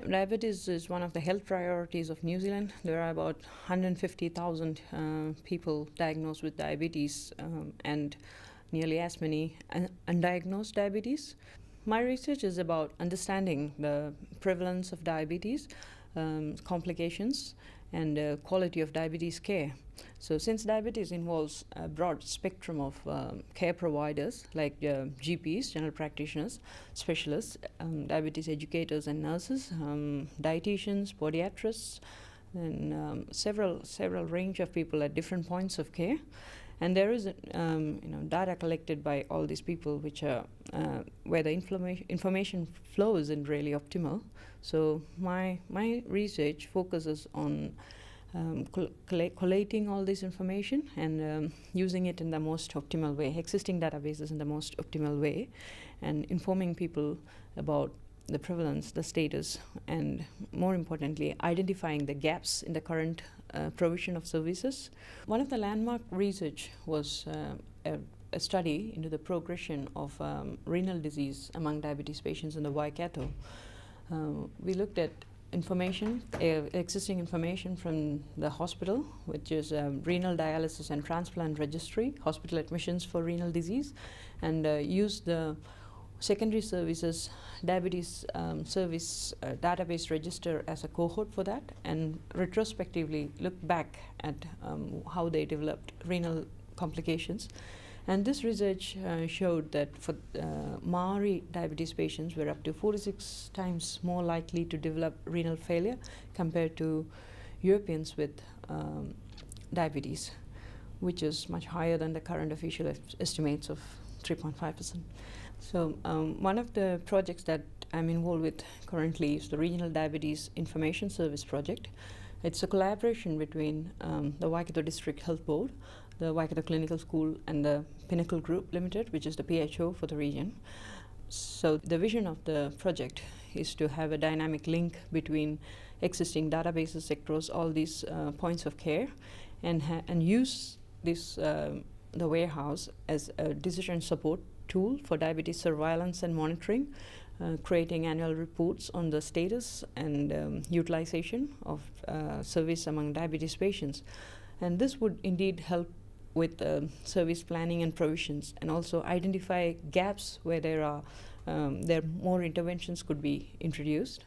Diabetes is one of the health priorities of New Zealand. There are about 150,000 people diagnosed with diabetes and nearly as many undiagnosed diabetes. My research is about understanding the prevalence of diabetes, complications, and quality of diabetes care. So since diabetes involves a broad spectrum of care providers like GPs, general practitioners, specialists, diabetes educators and nurses, dietitians, podiatrists, and several range of people at different points of care. And there is data collected by all these people which are where the information flow isn't really optimal. So my research focuses on collating all this information and using it in the most optimal way, existing databases in the most optimal way, and informing people about the prevalence, the status, and more importantly, identifying the gaps in the current provision of services. One of the landmark research was a study into the progression of renal disease among diabetes patients in the Waikato. We looked at existing information from the hospital, which is Renal Dialysis and Transplant Registry, hospital admissions for renal disease, and used the secondary services diabetes service database register as a cohort for that, and retrospectively looked back at how they developed renal complications. And this research showed that for Māori diabetes patients were up to 46 times more likely to develop renal failure compared to Europeans with diabetes, which is much higher than the current official estimates of 3.5%. So one of the projects that I'm involved with currently is the Regional Diabetes Information Service Project. It's a collaboration between the Waikato District Health Board, the Waikato Clinical School, and the Pinnacle Group Limited, which is the PHO for the region. So the vision of the project is to have a dynamic link between existing databases across all these points of care, and use this the warehouse as a decision support tool for diabetes surveillance and monitoring, creating annual reports on the status and utilization of service among diabetes patients. And this would indeed help with service planning and provisions, and also identify gaps where there more interventions could be introduced.